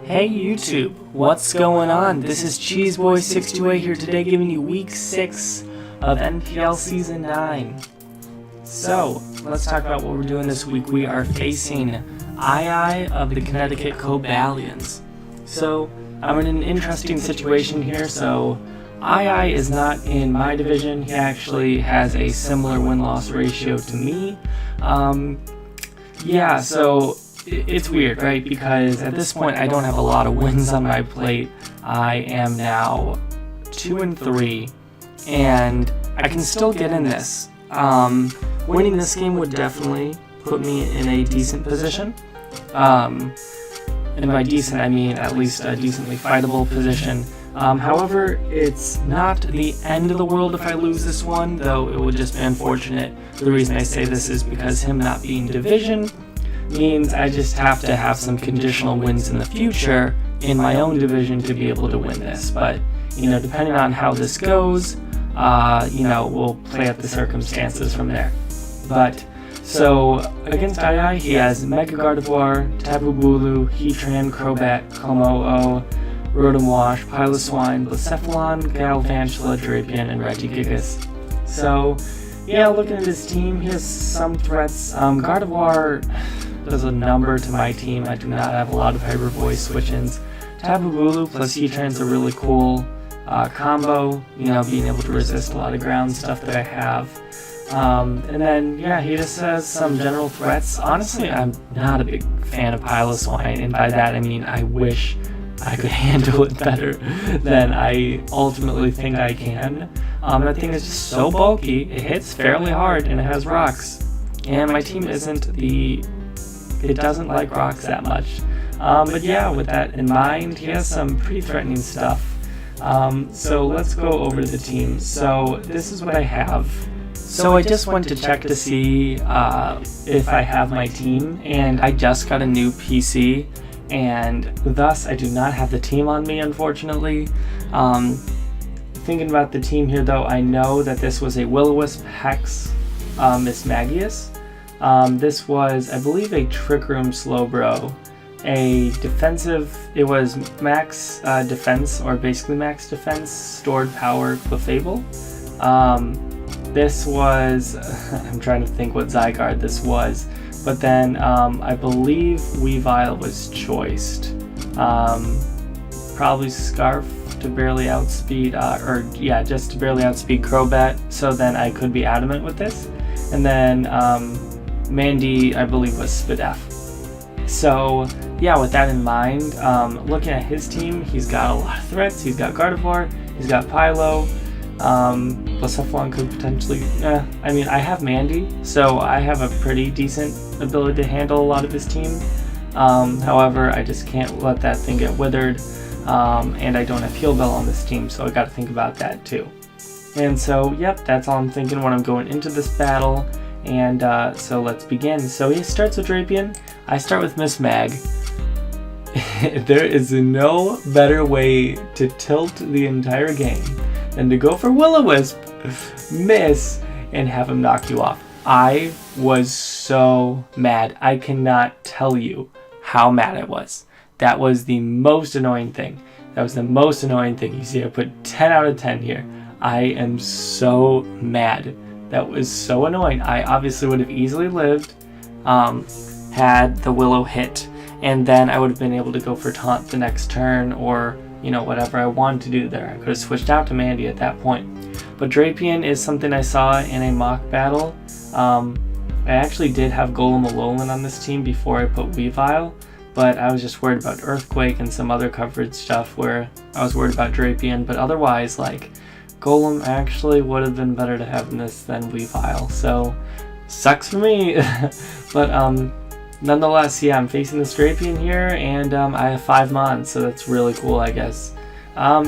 Hey YouTube, what's going on? This is Cheeseboy628 here today giving you week 6 of NPL Season 9. So, let's talk about what we're doing this week. We are facing II of the Connecticut Cobalions. So, I'm in an interesting situation here. So, II is not in my division. He actually has a similar win-loss ratio to me. So it's weird, right? Because at this point, I don't have a lot of wins on my plate. I am now 2-3, and I can still get in this. Winning this game would definitely put me in a decent position. And by decent, I mean at least a decently fightable position. However, it's not the end of the world if I lose this one, though it would just be unfortunate. The reason I say this is because him not being division means I just have to have some conditional wins in the future in my own division to be able to win this. But, depending on how this goes, we'll play out the circumstances from there. But, so, against II, he has Mega Gardevoir, Tapu Bulu, Heatran, Crobat, Como-O, Rotom Wash, Piloswine, Blacephalon, Galvantula, Drapion, and Regigigas. So, yeah, looking at his team, he has some threats. Gardevoir does a number to my team. I do not have a lot of Hyper Voice switch-ins. Tapu Bulu plus Heatran's a really cool combo, being able to resist a lot of ground stuff that I have. And then, he just has some general threats. Honestly, I'm not a big fan of Piloswine, and by that I mean I wish I could handle it better than I ultimately think I can. That thing is just so bulky, it hits fairly hard, and it has rocks. And my team it doesn't like rocks that much. But yeah, with that in mind, he has some pretty threatening stuff. So let's go over the team. So this is what I have. So I just went to check to see if I have my team, and I just got a new PC, and thus I do not have the team on me, unfortunately. Thinking about the team here, though, I know that this was a Will-O-Wisp, Hex, Miss Magius. This was, I believe, a Trick Room Slowbro, a defensive, it was max defense, or basically max defense, stored power Clefable. This was, I'm trying to think what Zygarde this was, but then I believe Weavile was choiced. Probably Scarf to barely outspeed, just to barely outspeed Crobat, so then I could be adamant with this. And then Mandy, I believe, was Spadef. So, yeah, with that in mind, looking at his team, he's got a lot of threats. He's got Gardevoir, he's got Pylo, Blacephalon could potentially, I have Mandy, so I have a pretty decent ability to handle a lot of his team. However, I just can't let that thing get withered, and I don't have Heal Bell on this team, so I gotta think about that too. And so, yep, that's all I'm thinking when I'm going into this battle. And so let's begin. So he starts with Drapion. I start with Miss Mag. There is no better way to tilt the entire game than to go for Will-O-Wisp, miss, and have him knock you off. I was so mad. I cannot tell you how mad I was. That was the most annoying thing. You see, I put 10 out of 10 here. I am so mad. That was so annoying. I obviously would have easily lived had the Willow hit, and then I would have been able to go for Taunt the next turn, or whatever I wanted to do there. I could have switched out to Mandy at that point. But Drapion is something I saw in a mock battle. I actually did have Golem Alolan on this team before I put Weavile, but I was just worried about Earthquake and some other coverage stuff where I was worried about Drapion, but otherwise, Golem actually would have been better to have in this than Weavile, so sucks for me. But nonetheless, yeah, I'm facing this Drapion here, and I have 5 Mons, so that's really cool, I guess.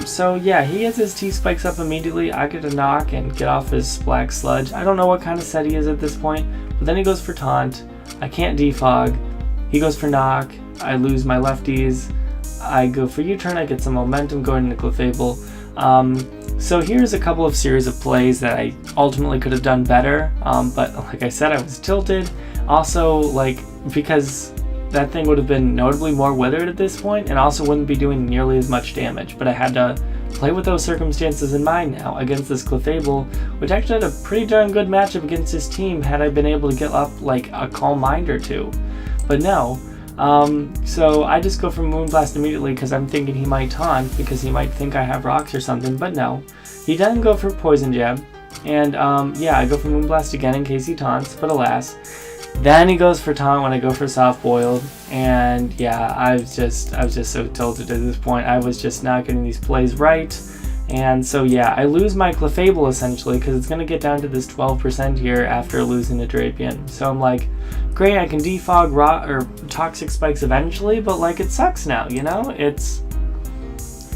So yeah, he gets his T-Spikes up immediately. I get a knock and get off his Black Sludge. I don't know what kind of set he is at this point, but then he goes for Taunt. I can't defog. He goes for Knock. I lose my lefties. I go for U-turn. I get some momentum going into Clefable. So here's a couple of series of plays that I ultimately could have done better, but like I said, I was tilted. Also, because that thing would have been notably more withered at this point and also wouldn't be doing nearly as much damage. But I had to play with those circumstances in mind now against this Clefable, which actually had a pretty darn good matchup against his team had I been able to get up like a Calm Mind or two. But no. So I just go for Moonblast immediately because I'm thinking he might taunt because he might think I have rocks or something, but no. He doesn't go for Poison Jab, and yeah, I go for Moonblast again in case he taunts, but alas. Then he goes for taunt when I go for Soft Boiled, and yeah, I was just so tilted at this point. I was just not getting these plays right, and so yeah, I lose my Clefable essentially because it's going to get down to this 12% here after losing the Drapion. So I'm like, great, I can defog or Toxic Spikes eventually, but like it sucks now, you know? It's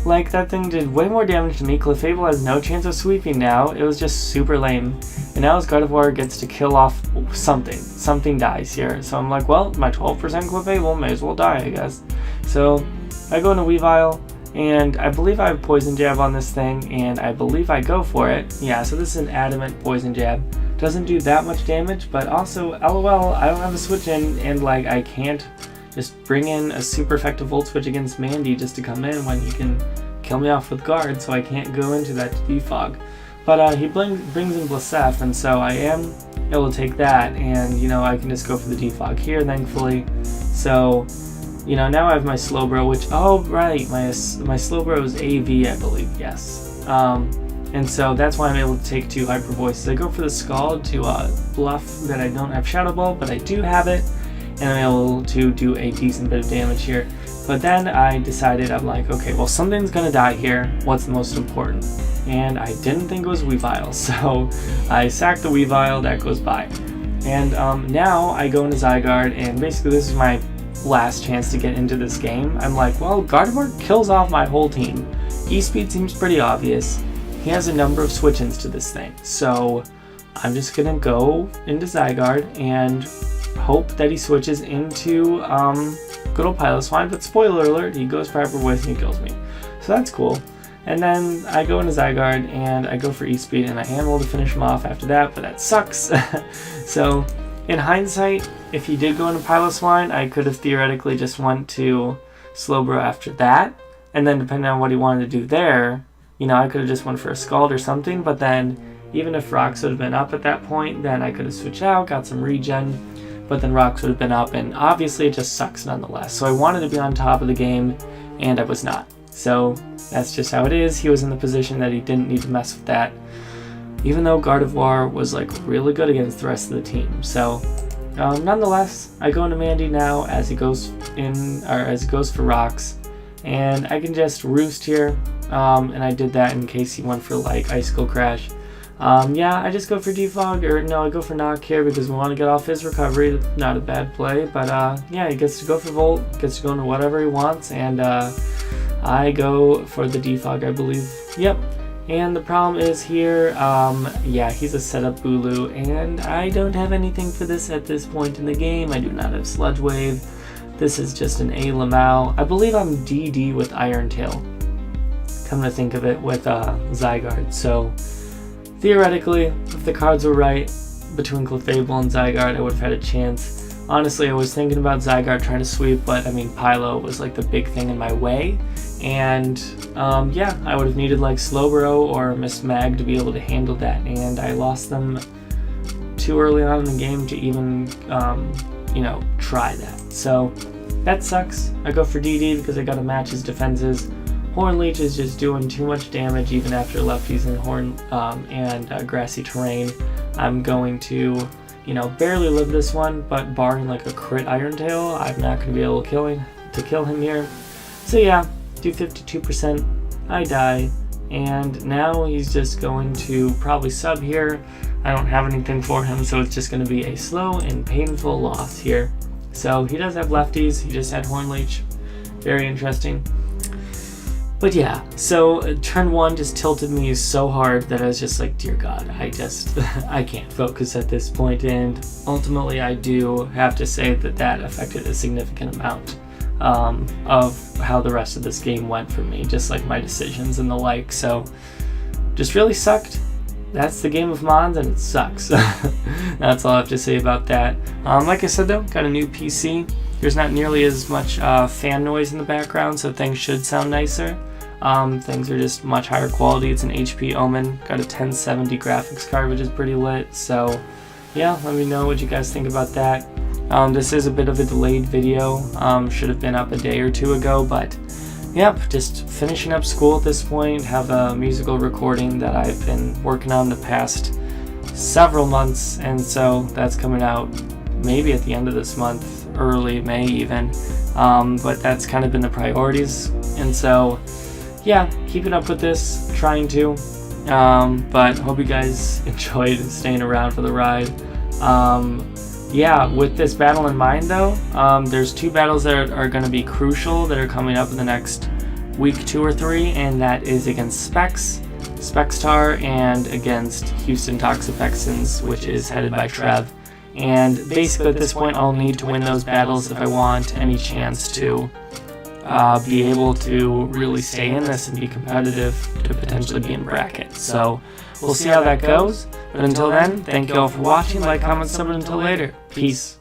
like that thing did way more damage to me. Clefable has no chance of sweeping now. It was just super lame. And now his Gardevoir gets to kill off something. Something dies here. So I'm like, well, my 12% Clefable may as well die, I guess. So I go into Weavile, and I believe I have Poison Jab on this thing, and I believe I go for it. Yeah, so this is an Adamant Poison Jab. Doesn't do that much damage, but also, LOL, I don't have a switch in, and like, I can't just bring in a super effective Volt Switch against Mandy just to come in when he can kill me off with Guard, so I can't go into that defog. But he brings in Blissef, and so I am able to take that, and you know, I can just go for the defog here, thankfully. So, you know, now I have my Slowbro, which, oh right, my Slowbro is AV, I believe, yes. And so that's why I'm able to take 2 Hyper Voices. I go for the Scald to bluff that I don't have Shadow Ball, but I do have it, and I'm able to do a decent bit of damage here. But then I decided, I'm like, okay, well, something's gonna die here. What's the most important? And I didn't think it was Weavile, so I sacked the Weavile, that goes by. And now I go into Zygarde, and basically this is my last chance to get into this game. I'm like, well, Gardevoir kills off my whole team. E-Speed seems pretty obvious. He has a number of switch-ins to this thing, so I'm just gonna go into Zygarde and hope that he switches into good old Piloswine, but spoiler alert, he goes for Hyper Voice and he kills me. So that's cool. And then I go into Zygarde and I go for E-Speed and I am able to finish him off after that, but that sucks. So in hindsight, if he did go into Piloswine, I could have theoretically just went to Slowbro after that, and then depending on what he wanted to do there, you know, I could have just went for a Scald or something, but then even if Rocks would have been up at that point, then I could have switched out, got some regen, but then Rocks would have been up, and obviously it just sucks nonetheless. So I wanted to be on top of the game, and I was not. So that's just how it is. He was in the position that he didn't need to mess with that, even though Gardevoir was like really good against the rest of the team. So nonetheless, I go into Mandy now as he goes for Rocks, and I can just roost here, and I did that in case he went for like Icicle Crash. Yeah, I just go for defog, or no, I go for knock here because we want to get off his recovery. That's not a bad play, but yeah, he gets to go for Volt, gets to go into whatever he wants, and I go for the defog, I believe. Yep. And the problem is here, yeah, he's a setup Bulu, and I don't have anything for this at this point in the game. I do not have Sludge Wave. This is just an A Lamau. I believe I'm DD with Iron Tail, come to think of it, with Zygarde. So theoretically, if the cards were right between Clefable and Zygarde, I would have had a chance. Honestly, I was thinking about Zygarde trying to sweep, but I mean, Pylo was like the big thing in my way. And yeah, I would have needed like Slowbro or Miss Mag to be able to handle that, and I lost them too early on in the game to even, you know, try that. So that sucks. I go for DD because I got to match his defenses. Horn Leech is just doing too much damage even after lefties in Horn and Grassy Terrain. I'm going to, you know, barely live this one, but barring like a crit Iron Tail, I'm not going to be able to kill him here. So yeah, do 52%, I die, and now he's just going to probably sub here. I don't have anything for him, so it's just going to be a slow and painful loss here. So he does have lefties, he just had Horn Leech. Very interesting. But yeah, so turn 1 just tilted me so hard that I was just like, dear God, I can't focus at this point, and ultimately I do have to say that that affected a significant amount of how the rest of this game went for me, just like my decisions and the like. So just really sucked, that's the game of Mons, and it sucks. That's all I have to say about that. Like I said though, got a new PC. There's not nearly as much fan noise in the background, so things should sound nicer. Things are just much higher quality. It's an HP Omen, got a 1070 graphics card, which is pretty lit. So yeah, let me know what you guys think about that. This is a bit of a delayed video, should have been up a day or two ago, but yep, just finishing up school at this point. Have a musical recording that I've been working on the past several months, and so that's coming out maybe at the end of this month, early May even, but that's kind of been the priorities, and so yeah, keeping up with this, trying to, but hope you guys enjoyed staying around for the ride. Yeah, with this battle in mind though, there's 2 battles that are going to be crucial that are coming up in the next week 2 or 3, and that is against Spextar, and against Houston Toxapexians, which is headed by Trev. And basically at this point I'll need to win those battles if I want any chance to be able to really stay in this and be competitive to potentially be in bracket. So we'll see how that goes. But until then, thank you all for watching, like, comment, sub, until later. Peace.